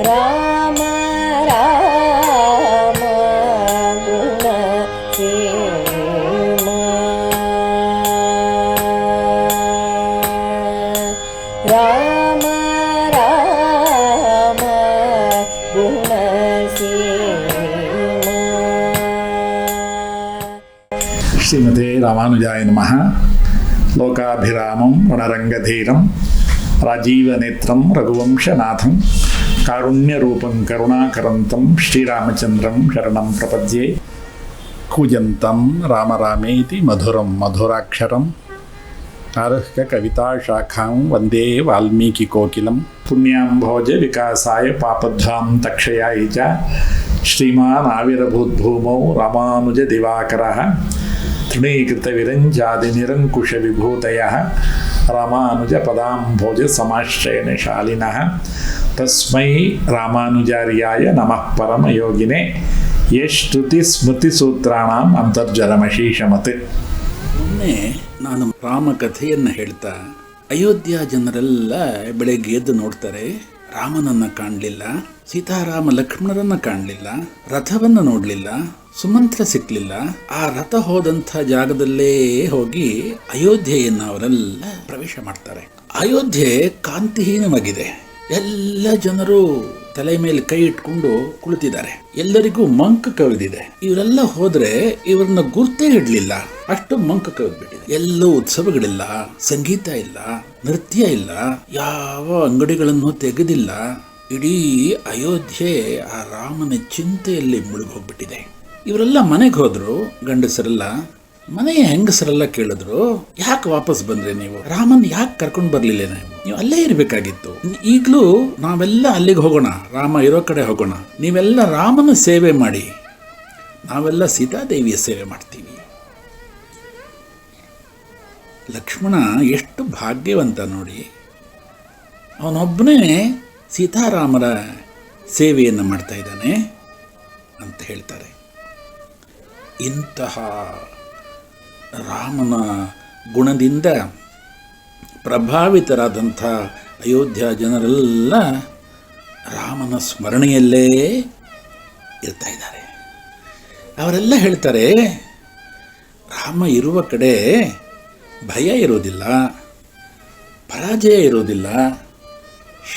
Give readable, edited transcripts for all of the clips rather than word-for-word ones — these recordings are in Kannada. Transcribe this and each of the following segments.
ರಾಮ ರಾಮ ಗುಣ ಸೇಮ ರಾಮ ರಾಮ ಗುಣ ಸೇಮ. ಶ್ರೀಮತೆ ರಾಮಾನುಜಾಯ ನಮಃ. ಲೋಕಾಭಿರಾಮಂ ರಣರಂಗಧೀರಂ ರಾಜೀವನೇತ್ರಂ ರಘುವಂಶನಾಥಂ ಕಾರುಣ್ಯರೂಪಂ ಕರುಣಾಕರಂತಂ ಶ್ರೀರಾಮಚಂದ್ರಂ ಶರಣಂ ಪ್ರಪದ್ಯೆ. ಕೂಜಂತಂ ರಾಮ ರಾಮೇತಿ ಮಧುರಂ ಮಧುರಾಕ್ಷರಂ ಆರುಹ್ಯ ಕವಿತಾಶಾಖಾಂ ವಂದೇ ವಾಲ್ಮೀಕಿಕೋಕಿಲಂ. ಪುಣ್ಯಾಂಭೋಜ ವಿಕಾಸಾಯ ಪಾಪಧ್ವಾಂ ತಕ್ಷಯಾಯ ಚ ಶ್ರೀಮಾನ್ ಆವಿರ್ಭೂದ್ಭೂಮೌ ರಾಮಾನುಜ ದಿವಾಕರಃ ತೃಣೀಕೃತ ವಿರಂಜಾದಿ ನಿರಂಕುಶ ವಿಭೂತಯಃ ರಾಮಾನುಜ ಪದಾಂಭೋಜ ಸಮಾಶ್ರಯಣ ಶಾಲಿನಃ. ತಸ್ಮೈ ರಾಮಾನುಜಾರ್ಯಾಯ ನಮಃ ಪರಮಯೋಗಿನೇ ಯಶ್ರುತಿ ಸ್ಮೃತಿ ಸೂತ್ರಾಣಾಂ ಅಂತರ್ಜಲಮಶೀಷಮತ್. ಮೊನ್ನೆ ನಾನು ರಾಮಕಥೆಯನ್ನು ಹೇಳ್ತಾ ಅಯೋಧ್ಯ ಜನರೆಲ್ಲ ಬೆಳಗ್ಗೆ ಎದ್ದು ನೋಡ್ತಾರೆ, ರಾಮನನ್ನ ಕಾಣಲಿಲ್ಲ, ಸೀತಾರಾಮ ಲಕ್ಷ್ಮಣರನ್ನ ಕಾಣಲಿಲ್ಲ, ರಥವನ್ನು ನೋಡಲಿಲ್ಲ, ಸುಮಂತ್ರ ಸಿಕ್ಲಿಲ್ಲ. ಆ ರಥ ಹೋದಂಥ ಜಾಗದಲ್ಲೇ ಹೋಗಿ ಅಯೋಧ್ಯೆಯನ್ನು ಅವರೆಲ್ಲ ಪ್ರವೇಶ ಮಾಡ್ತಾರೆ. ಅಯೋಧ್ಯೆ ಕಾಂತಿಹೀನವಾಗಿದೆ. ಎಲ್ಲ ಜನರು ತಲೆ ಮೇಲೆ ಕೈ ಇಟ್ಕೊಂಡು ಕುಳಿತಿದ್ದಾರೆ. ಎಲ್ಲರಿಗೂ ಮಂಕ ಕವಿದಿದೆ. ಇವರೆಲ್ಲ ಹೋದ್ರೆ ಇವ್ರನ್ನ ಗುರ್ತೇ ಇಡ್ಲಿಲ್ಲ, ಅಷ್ಟು ಮಂಕ ಕವಿದ್ಬಿಟ್ಟಿದೆ. ಎಲ್ಲೂ ಉತ್ಸವಗಳಿಲ್ಲ, ಸಂಗೀತ ಇಲ್ಲ, ನೃತ್ಯ ಇಲ್ಲ, ಯಾವ ಅಂಗಡಿಗಳನ್ನು ತೆಗೆದಿಲ್ಲ. ಇಡೀ ಅಯೋಧ್ಯೆ ಆ ರಾಮನ ಚಿಂತೆಯಲ್ಲಿ ಮುಳುಗೋಗ್ಬಿಟ್ಟಿದೆ. ಇವರೆಲ್ಲ ಮನೆಗೆ ಹೋದ್ರು. ಗಂಡಸರೆಲ್ಲ ಮನೆಯ ಹೆಂಗಸರೆಲ್ಲ ಕೇಳಿದ್ರು, ಯಾಕೆ ವಾಪಸ್ ಬಂದ್ರೆ ನೀವು? ರಾಮನ್ ಯಾಕೆ ಕರ್ಕೊಂಡು ಬರ್ಲಿಲ್ಲ? ನೀವು ಅಲ್ಲೇ ಇರ್ಬೇಕಾಗಿತ್ತು. ಈಗಲೂ ನಾವೆಲ್ಲ ಅಲ್ಲಿಗೆ ಹೋಗೋಣ, ರಾಮ ಇರೋ ಕಡೆ ಹೋಗೋಣ. ನೀವೆಲ್ಲ ರಾಮನ ಸೇವೆ ಮಾಡಿ, ನಾವೆಲ್ಲ ಸೀತಾದೇವಿಯ ಸೇವೆ ಮಾಡ್ತೀವಿ. ಲಕ್ಷ್ಮಣ ಎಷ್ಟು ಭಾಗ್ಯವಂತ ನೋಡಿ, ಅವನೊಬ್ಬನೇ ಸೀತಾರಾಮರ ಸೇವೆಯನ್ನು ಮಾಡ್ತಾ ಇದ್ದಾನೆ ಅಂತ ಹೇಳ್ತಾರೆ. ಇಂತಹ ರಾಮನ ಗುಣದಿಂದ ಪ್ರಭಾವಿತರಾದಂಥ ಅಯೋಧ್ಯ ಜನರೆಲ್ಲ ರಾಮನ ಸ್ಮರಣೆಯಲ್ಲೇ ಇರ್ತಾ ಇದ್ದಾರೆ. ಅವರೆಲ್ಲ ಹೇಳ್ತಾರೆ, ರಾಮ ಇರುವ ಕಡೆ ಭಯ ಇರೋದಿಲ್ಲ, ಪರಾಜಯ ಇರೋದಿಲ್ಲ,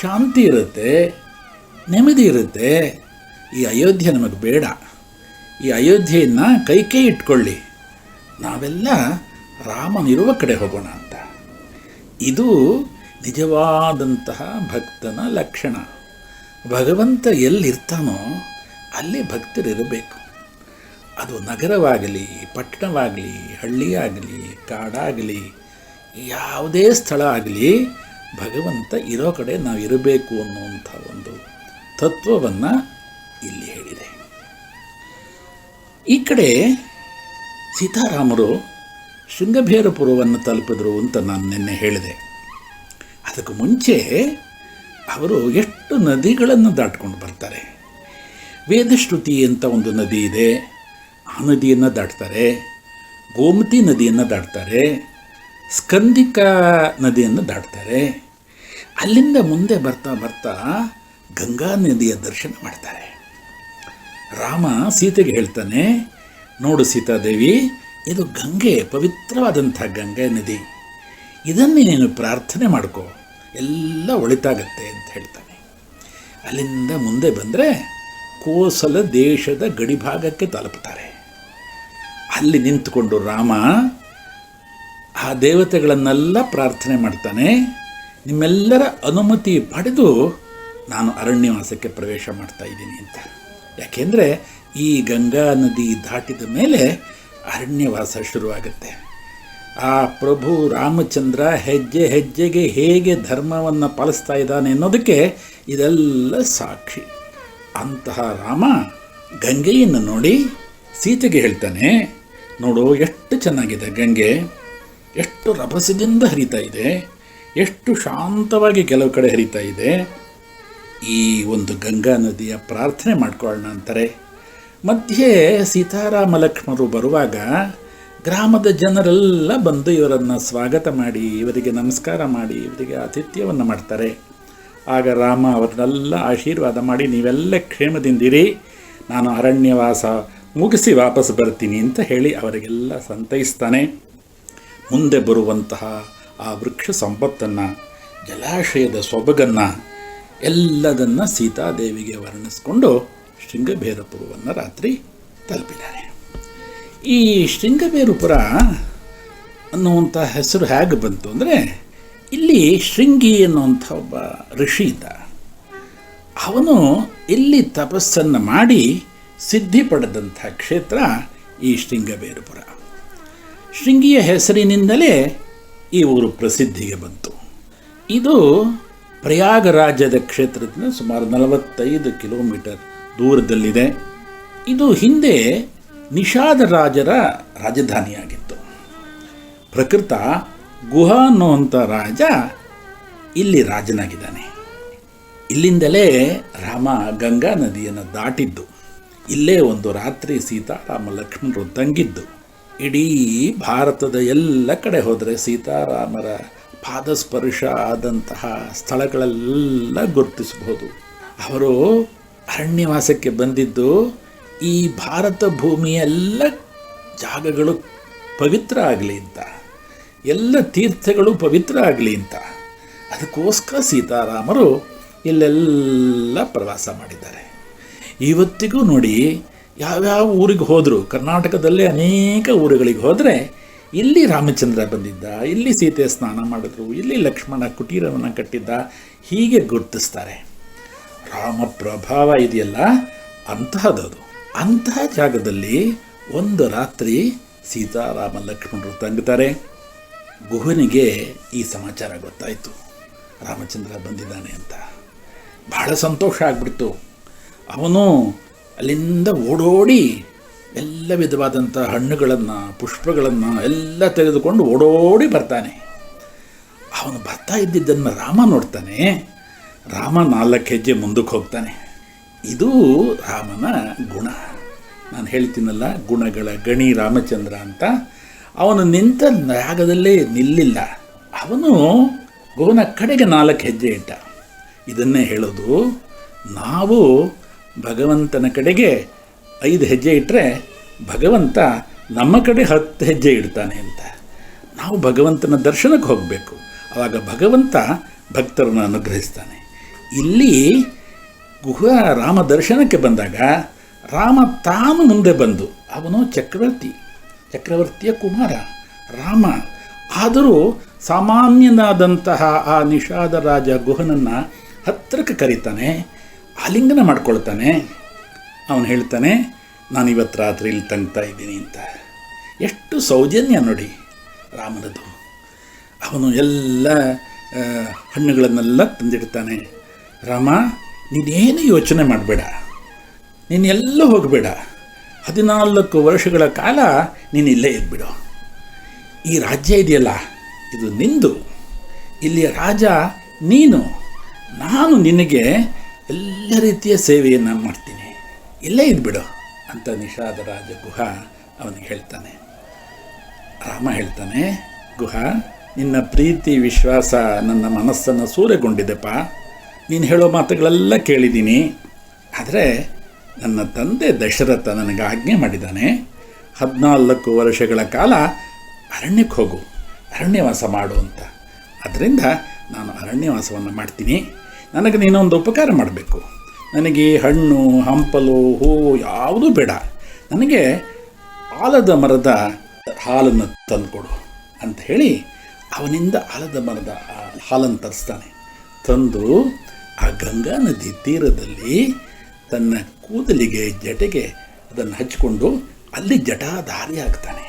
ಶಾಂತಿ ಇರುತ್ತೆ, ನೆಮ್ಮದಿ ಇರುತ್ತೆ. ಈ ಅಯೋಧ್ಯೆ ನಮಗೆ ಬೇಡ, ಈ ಅಯೋಧ್ಯೆಯನ್ನು ಕೈ ಇಟ್ಕೊಳ್ಳಿ, ನಾವೆಲ್ಲ ರಾಮನಿರುವ ಕಡೆ ಹೋಗೋಣ ಅಂತ. ಇದು ನಿಜವಾದಂತಹ ಭಕ್ತನ ಲಕ್ಷಣ. ಭಗವಂತ ಎಲ್ಲಿರ್ತಾನೋ ಅಲ್ಲಿ ಭಕ್ತರಿರಬೇಕು. ಅದು ನಗರವಾಗಲಿ, ಪಟ್ಟಣವಾಗಲಿ, ಹಳ್ಳಿಯಾಗಲಿ, ಕಾಡಾಗಲಿ, ಯಾವುದೇ ಸ್ಥಳ ಆಗಲಿ, ಭಗವಂತ ಇರೋ ಕಡೆ ನಾವು ಇರಬೇಕು ಅನ್ನುವಂಥ ಒಂದು ತತ್ವವನ್ನು ಇಲ್ಲಿ ಹೇಳಿದೆ. ಈ ಕಡೆ ಸೀತಾರಾಮರು ಶೃಂಗಭೇರಪುರವನ್ನು ತಲುಪಿದ್ರು ಅಂತ ನಾನು ನಿನ್ನೆ ಹೇಳಿದೆ. ಅದಕ್ಕೂ ಮುಂಚೆ ಅವರು ಎಷ್ಟು ನದಿಗಳನ್ನು ದಾಟ್ಕೊಂಡು ಬರ್ತಾರೆ. ವೇದಶ್ರುತಿ ಅಂತ ಒಂದು ನದಿ ಇದೆ, ಆ ನದಿಯನ್ನು ದಾಟ್ತಾರೆ. ಗೋಮತಿ ನದಿಯನ್ನು ದಾಟ್ತಾರೆ. ಸ್ಕಂದಿಕಾ ನದಿಯನ್ನು ದಾಟ್ತಾರೆ. ಅಲ್ಲಿಂದ ಮುಂದೆ ಬರ್ತಾ ಬರ್ತಾ ಗಂಗಾ ನದಿಯ ದರ್ಶನ ಮಾಡ್ತಾರೆ. ರಾಮ ಸೀತೆಗೆ ಹೇಳ್ತಾನೆ, ನೋಡು ಸೀತಾದೇವಿ, ಇದು ಗಂಗೆ, ಪವಿತ್ರವಾದಂಥ ಗಂಗೆ ನದಿ, ಇದನ್ನೇ ನೀನು ಪ್ರಾರ್ಥನೆ ಮಾಡ್ಕೋ, ಎಲ್ಲ ಒಳಿತಾಗತ್ತೆ ಅಂತ ಹೇಳ್ತಾನೆ. ಅಲ್ಲಿಂದ ಮುಂದೆ ಬಂದರೆ ಕೋಸಲ ದೇಶದ ಗಡಿಭಾಗಕ್ಕೆ ತಲುಪುತ್ತಾರೆ. ಅಲ್ಲಿ ನಿಂತುಕೊಂಡು ರಾಮ ಆ ದೇವತೆಗಳನ್ನೆಲ್ಲ ಪ್ರಾರ್ಥನೆ ಮಾಡ್ತಾನೆ, ನಿಮ್ಮೆಲ್ಲರ ಅನುಮತಿ ಪಡೆದು ನಾನು ಅರಣ್ಯವಾಸಕ್ಕೆ ಪ್ರವೇಶ ಮಾಡ್ತಾ ಇದ್ದೀನಿ ಅಂತ. ಯಾಕೆಂದರೆ ಈ ಗಂಗಾ ನದಿ ದಾಟಿದ ಮೇಲೆ ಅರಣ್ಯವಾಸ ಶುರುವಾಗುತ್ತೆ. ಆ ಪ್ರಭು ರಾಮಚಂದ್ರ ಹೆಜ್ಜೆ ಹೆಜ್ಜೆಗೆ ಹೇಗೆ ಧರ್ಮವನ್ನು ಪಾಲಿಸ್ತಾ ಇದ್ದಾನೆ ಅನ್ನೋದಕ್ಕೆ ಇದೆಲ್ಲ ಸಾಕ್ಷಿ. ಅಂತಹ ರಾಮ ಗಂಗೆಯನ್ನು ನೋಡಿ ಸೀತೆಗೆ ಹೇಳ್ತಾನೆ, ನೋಡು ಎಷ್ಟು ಚೆನ್ನಾಗಿದೆ ಗಂಗೆ, ಎಷ್ಟು ರಭಸದಿಂದ ಹರಿತಾ ಇದೆ, ಎಷ್ಟು ಶಾಂತವಾಗಿ ಕೆಲವು ಕಡೆ ಹರಿತಾ ಇದೆ. ಈ ಒಂದು ಗಂಗಾ ನದಿಯ ಪ್ರಾರ್ಥನೆ ಮಾಡ್ಕೊಳ್ಳೋಣ ಅಂತಾರೆ. ಮಧ್ಯೆ ಸೀತಾರಾಮ ಲಕ್ಷ್ಮಣರು ಬರುವಾಗ ಗ್ರಾಮದ ಜನರೆಲ್ಲ ಬಂದು ಇವರನ್ನು ಸ್ವಾಗತ ಮಾಡಿ, ಇವರಿಗೆ ನಮಸ್ಕಾರ ಮಾಡಿ, ಇವರಿಗೆ ಆತಿಥ್ಯವನ್ನು ಮಾಡ್ತಾರೆ. ಆಗ ರಾಮ ಅವ್ರನ್ನೆಲ್ಲ ಆಶೀರ್ವಾದ ಮಾಡಿ ನೀವೆಲ್ಲ ಕ್ಷೇಮದಿಂದಿರಿ, ನಾನು ಅರಣ್ಯವಾಸ ಮುಗಿಸಿ ವಾಪಸ್ ಬರ್ತೀನಿ ಅಂತ ಹೇಳಿ ಅವರಿಗೆಲ್ಲ ಸಂತೈಸ್ತಾನೆ. ಮುಂದೆ ಬರುವಂತಹ ಆ ವೃಕ್ಷ ಸಂಪತ್ತನ್ನು, ಜಲಾಶಯದ ಸೊಬಗನ್ನು ಎಲ್ಲದನ್ನು ಸೀತಾದೇವಿಗೆ ವರ್ಣಿಸ್ಕೊಂಡು ಶೃಂಗಬೇರಪುರವನ್ನು ರಾತ್ರಿ ತಲುಪಿದ್ದಾರೆ. ಈ ಶೃಂಗಬೇರುಪುರ ಅನ್ನುವಂಥ ಹೆಸರು ಹೇಗೆ ಬಂತು ಅಂದರೆ, ಇಲ್ಲಿ ಶೃಂಗಿ ಅನ್ನುವಂಥ ಒಬ್ಬ ಋಷಿ ಇದ್ದ. ಅವನು ಇಲ್ಲಿ ತಪಸ್ಸನ್ನು ಮಾಡಿ ಸಿದ್ಧಿ ಪಡೆದಂಥ ಕ್ಷೇತ್ರ ಈ ಶೃಂಗಬೇರುಪುರ. ಶೃಂಗಿಯ ಹೆಸರಿನಿಂದಲೇ ಈ ಊರು ಪ್ರಸಿದ್ಧಿಗೆ ಬಂತು. ಇದು ಪ್ರಯಾಗರಾಜದ ಕ್ಷೇತ್ರದಿಂದ ಸುಮಾರು 45 ಕಿಲೋಮೀಟರ್ ದೂರದಲ್ಲಿದೆ. ಇದು ಹಿಂದೆ ನಿಷಾದ ರಾಜರ ರಾಜಧಾನಿಯಾಗಿತ್ತು. ಪ್ರಕೃತ ಗುಹ ಅನ್ನುವಂಥ ರಾಜ ಇಲ್ಲಿ ರಾಜನಾಗಿದ್ದಾನೆ. ಇಲ್ಲಿಂದಲೇ ರಾಮ ಗಂಗಾ ನದಿಯನ್ನು ದಾಟಿದ್ದು. ಇಲ್ಲೇ ಒಂದು ರಾತ್ರಿ ಸೀತಾರಾಮ ಲಕ್ಷ್ಮಣರು ತಂಗಿದ್ದು. ಇಡೀ ಭಾರತದ ಎಲ್ಲ ಕಡೆ ಹೋದರೆ ಸೀತಾರಾಮರ ಪಾದಸ್ಪರ್ಶ ಆದಂತಹ ಸ್ಥಳಗಳೆಲ್ಲ ಗುರುತಿಸಬಹುದು. ಅವರು ಅರಣ್ಯವಾಸಕ್ಕೆ ಬಂದಿದ್ದು ಈ ಭಾರತ ಭೂಮಿಯ ಎಲ್ಲ ಜಾಗಗಳು ಪವಿತ್ರ ಆಗಲಿ ಅಂತ, ಎಲ್ಲ ತೀರ್ಥಗಳು ಪವಿತ್ರ ಆಗಲಿ ಅಂತ. ಅದಕ್ಕೋಸ್ಕರ ಸೀತಾರಾಮರು ಇಲ್ಲೆಲ್ಲ ಪ್ರವಾಸ ಮಾಡಿದ್ದಾರೆ. ಇವತ್ತಿಗೂ ನೋಡಿ, ಯಾವ್ಯಾವ ಊರಿಗೆ ಹೋದರೂ, ಕರ್ನಾಟಕದಲ್ಲೇ ಅನೇಕ ಊರುಗಳಿಗೆ ಹೋದರೆ ಇಲ್ಲಿ ರಾಮಚಂದ್ರ ಬಂದಿದ್ದ, ಇಲ್ಲಿ ಸೀತೆ ಸ್ನಾನ ಮಾಡಿದ್ರು, ಇಲ್ಲಿ ಲಕ್ಷ್ಮಣ ಕುಟೀರವನ್ನು ಕಟ್ಟಿದ್ದ, ಹೀಗೆ ಗುರುತಿಸ್ತಾರೆ. ರಾಮ ಪ್ರಭಾವ ಇದೆಯಲ್ಲ ಅಂತಹದ್ದು. ಅಂತಹ ಜಾಗದಲ್ಲಿ ಒಂದು ರಾತ್ರಿ ಸೀತಾರಾಮ ಲಕ್ಷ್ಮಣರು ತಂಗುತ್ತಾರೆ. ಗುಹನಿಗೆ ಈ ಸಮಾಚಾರ ಗೊತ್ತಾಯಿತು, ರಾಮಚಂದ್ರ ಬಂದಿದ್ದಾನೆ ಅಂತ. ಬಹಳ ಸಂತೋಷ ಆಗ್ಬಿಡ್ತು. ಅವನು ಅಲ್ಲಿಂದ ಓಡೋಡಿ ಎಲ್ಲ ವಿಧವಾದಂಥ ಹಣ್ಣುಗಳನ್ನು, ಪುಷ್ಪಗಳನ್ನು ಎಲ್ಲ ತೆಗೆದುಕೊಂಡು ಓಡೋಡಿ ಬರ್ತಾನೆ. ಅವನು ಬರ್ತಾ ಇದ್ದಿದ್ದನ್ನು ರಾಮ ನೋಡ್ತಾನೆ. ರಾಮ 4 ಹೆಜ್ಜೆ ಮುಂದಕ್ಕೆ ಹೋಗ್ತಾನೆ. ಇದು ರಾಮನ ಗುಣ. ನಾನು ಹೇಳ್ತೀನಲ್ಲ, ಗುಣಗಳ ಗಣಿ ರಾಮಚಂದ್ರ ಅಂತ. ಅವನು ನಿಂತ ಜಾಗದಲ್ಲೇ ನಿಲ್ಲಿಲ್ಲ. ಅವನು ಗೋನ ಕಡೆಗೆ 4 ಹೆಜ್ಜೆ ಇಟ್ಟ. ಇದನ್ನೇ ಹೇಳೋದು, ನಾವು ಭಗವಂತನ ಕಡೆಗೆ 5 ಹೆಜ್ಜೆ ಇಟ್ಟರೆ ಭಗವಂತ ನಮ್ಮ ಕಡೆ 10 ಹೆಜ್ಜೆ ಇಡ್ತಾನೆ ಅಂತ. ನಾವು ಭಗವಂತನ ದರ್ಶನಕ್ಕೆ ಹೋಗಬೇಕು, ಆವಾಗ ಭಗವಂತ ಭಕ್ತರನ್ನು ಅನುಗ್ರಹಿಸ್ತಾನೆ. ಇಲ್ಲಿ ಗುಹ ರಾಮ ದರ್ಶನಕ್ಕೆ ಬಂದಾಗ ರಾಮ ತಾನು ಮುಂದೆ ಬಂದು, ಅವನು ಚಕ್ರವರ್ತಿಯ ಕುಮಾರ ರಾಮ. ಆದರೂ ಸಾಮಾನ್ಯನಾದಂತಹ ಆ ನಿಷಾದ ರಾಜ ಗುಹನನ್ನು ಹತ್ತಿರಕ್ಕೆ ಕರೀತಾನೆ, ಆಲಿಂಗನ ಮಾಡ್ಕೊಳ್ತಾನೆ. ಅವನು ಹೇಳ್ತಾನೆ, ನಾನು ಇವತ್ತು ರಾತ್ರಿ ಇಲ್ಲಿ ತಂಗ್ತಾ ಇದ್ದೀನಿ ಅಂತ. ಎಷ್ಟು ಸೌಜನ್ಯ ನೋಡಿ ರಾಮನದು. ಅವನು ಎಲ್ಲ ಹಣ್ಣುಗಳನ್ನೆಲ್ಲ ತಂದಿಡ್ತಾನೆ. ರಾಮ, ನೀನೇನು ಯೋಚನೆ ಮಾಡಬೇಡ, ನೀನೆಲ್ಲೂ ಹೋಗಬೇಡ, 14 ವರ್ಷಗಳ ಕಾಲ ನೀನು ಇಲ್ಲೇ ಇದ್ಬಿಡು. ಈ ರಾಜ್ಯ ಇದೆಯಲ್ಲ, ಇದು ನಿಂದು. ಇಲ್ಲಿಯ ರಾಜ ನೀನು. ನಾನು ನಿನಗೆ ಎಲ್ಲ ರೀತಿಯ ಸೇವೆಯನ್ನು ಮಾಡ್ತೀನಿ, ಇಲ್ಲೇ ಇದ್ಬಿಡು ಅಂತ ನಿಷಾದ ರಾಜ ಗುಹ ಅವನಿಗೆ ಹೇಳ್ತಾನೆ. ರಾಮ ಹೇಳ್ತಾನೆ, ಗುಹ, ನಿನ್ನ ಪ್ರೀತಿ ವಿಶ್ವಾಸ ನನ್ನ ಮನಸ್ಸನ್ನು ಸೂರೆಗೊಂಡಿದೆಪ್ಪ. ನೀನು ಹೇಳೋ ಮಾತುಗಳೆಲ್ಲ ಕೇಳಿದ್ದೀನಿ. ಆದರೆ ನನ್ನ ತಂದೆ ದಶರಥ ನನಗೆ ಆಜ್ಞೆ ಮಾಡಿದ್ದಾನೆ, 14 ವರ್ಷಗಳ ಕಾಲ ಅರಣ್ಯಕ್ಕೆ ಹೋಗು, ಅರಣ್ಯವಾಸ ಮಾಡು ಅಂತ. ಅದರಿಂದ ನಾನು ಅರಣ್ಯವಾಸವನ್ನು ಮಾಡ್ತೀನಿ. ನನಗೆ ನೀನೊಂದು ಉಪಕಾರ ಮಾಡಬೇಕು. ನನಗೆ ಹಣ್ಣು, ಹಂಪಲು, ಹೂವು ಯಾವುದೂ ಬೇಡ. ನನಗೆ ಆಲದ ಮರದ ಹಾಲನ್ನು ತಂದುಕೊಡು ಅಂತ ಹೇಳಿ ಅವನಿಂದ ಆಲದ ಮರದ ಹಾಲನ್ನು ತರಿಸ್ತಾನೆ. ತಂದು ಆ ಗಂಗಾ ನದಿ ತೀರದಲ್ಲಿ ತನ್ನ ಕೂದಲಿಗೆ, ಜಟೆಗೆ ಅದನ್ನು ಹಚ್ಚಿಕೊಂಡು ಅಲ್ಲಿ ಜಟಾಧಾರಿ ಆಗ್ತಾನೆ.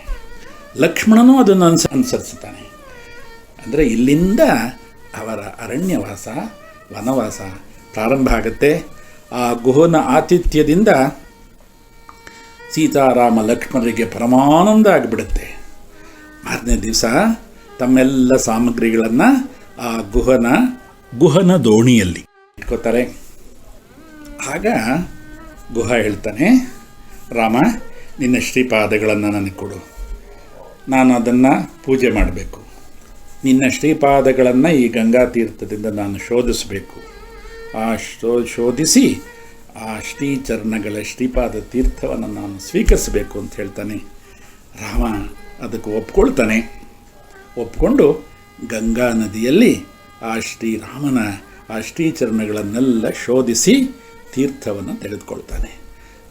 ಲಕ್ಷ್ಮಣನೂ ಅದನ್ನು ಅನುಸರಿಸ್ತಾನೆ. ಅಂದರೆ ಇಲ್ಲಿಂದ ಅವರ ಅರಣ್ಯವಾಸ, ವನವಾಸ ಪ್ರಾರಂಭ ಆಗುತ್ತೆ. ಆ ಗುಹನ ಆತಿಥ್ಯದಿಂದ ಸೀತಾರಾಮ ಲಕ್ಷ್ಮಣರಿಗೆ ಪರಮಾನಂದ ಆಗಿಬಿಡುತ್ತೆ. ಮಾರನೇ ದಿವಸ ತಮ್ಮೆಲ್ಲ ಸಾಮಗ್ರಿಗಳನ್ನು ಆ ಗುಹನ ದೋಣಿಯಲ್ಲಿ ಇಟ್ಕೋತಾರೆ. ಆಗ ಗುಹ ಹೇಳ್ತಾನೆ, ರಾಮ, ನಿನ್ನ ಶ್ರೀಪಾದಗಳನ್ನು ನನಗೆ ಕೊಡು, ನಾನು ಅದನ್ನು ಪೂಜೆ ಮಾಡಬೇಕು. ನಿನ್ನ ಶ್ರೀಪಾದಗಳನ್ನು ಈ ಗಂಗಾ ತೀರ್ಥದಿಂದ ನಾನು ಶೋಧಿಸಬೇಕು. ಶೋಧಿಸಿ ಆ ಶ್ರೀಚರಣಗಳ ಶ್ರೀಪಾದ ತೀರ್ಥವನ್ನು ನಾನು ಸ್ವೀಕರಿಸಬೇಕು ಅಂತ ಹೇಳ್ತಾನೆ. ರಾಮ ಅದಕ್ಕೆ ಒಪ್ಕೊಳ್ತಾನೆ. ಒಪ್ಕೊಂಡು ಗಂಗಾ ನದಿಯಲ್ಲಿ ಆ ಶ್ರೀರಾಮನ ಆ ಶ್ರೀಚರಣಗಳನ್ನೆಲ್ಲ ಶೋಧಿಸಿ ತೀರ್ಥವನ್ನು ತೆಗೆದುಕೊಳ್ತಾನೆ.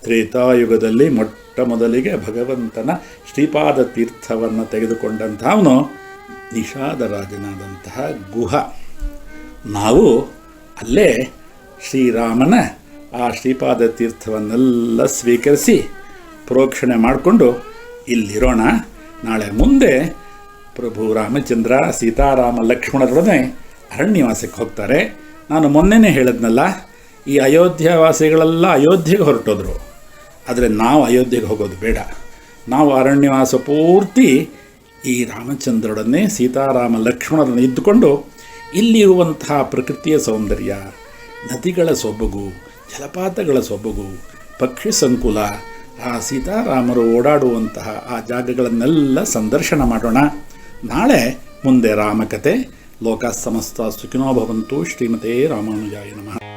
ತ್ರೇತಾಯುಗದಲ್ಲಿ ಮೊಟ್ಟ ಮೊದಲಿಗೆ ಭಗವಂತನ ಶ್ರೀಪಾದ ತೀರ್ಥವನ್ನು ತೆಗೆದುಕೊಂಡಂಥವನು ನಿಷಾದರಾಜನಾದಂತಹ ಗುಹ. ನಾವು ಅಲ್ಲೇ ಶ್ರೀರಾಮನ ಆ ಶ್ರೀಪಾದ ತೀರ್ಥವನ್ನೆಲ್ಲ ಸ್ವೀಕರಿಸಿ ಪ್ರೋಕ್ಷಣೆ ಮಾಡಿಕೊಂಡು ಇಲ್ಲಿರೋಣ. ನಾಳೆ ಮುಂದೆ ಪ್ರಭು ರಾಮಚಂದ್ರ ಸೀತಾರಾಮ ಲಕ್ಷ್ಮಣರೊಡನೆ ಅರಣ್ಯವಾಸಕ್ಕೆ ಹೋಗ್ತಾರೆ. ನಾನು ಮೊನ್ನೆನೇ ಹೇಳಿದ್ನಲ್ಲ, ಈ ಅಯೋಧ್ಯವಾಸಿಗಳೆಲ್ಲ ಅಯೋಧ್ಯೆಗೆ ಹೊರಟೋದ್ರು. ಆದರೆ ನಾವು ಅಯೋಧ್ಯೆಗೆ ಹೋಗೋದು ಬೇಡ. ನಾವು ಅರಣ್ಯವಾಸ ಪೂರ್ತಿ ಈ ರಾಮಚಂದ್ರೊಡನೆ ಸೀತಾರಾಮ ಲಕ್ಷ್ಮಣರನ್ನು ಇದ್ದುಕೊಂಡು ಇಲ್ಲಿರುವಂತಹ ಪ್ರಕೃತಿಯ ಸೌಂದರ್ಯ, ನದಿಗಳ ಸೊಬಗು, ಜಲಪಾತಗಳ ಸೊಬಗು, ಪಕ್ಷಿ ಸಂಕುಲ, ಆ ಸೀತಾರಾಮರು ಓಡಾಡುವಂತಹ ಆ ಜಾಗಗಳನ್ನೆಲ್ಲ ಸಂದರ್ಶನ ಮಾಡೋಣ. ನಾಳೆ ಮುಂದೆ ರಾಮಕಥೆ. ಲೋಕ ಸಮಸ್ತ ಸುಖಿನೋ ಭವಂತು. ಶ್ರೀಮತೆ ರಾಮಾನುಜಾಯ ನಮಃ.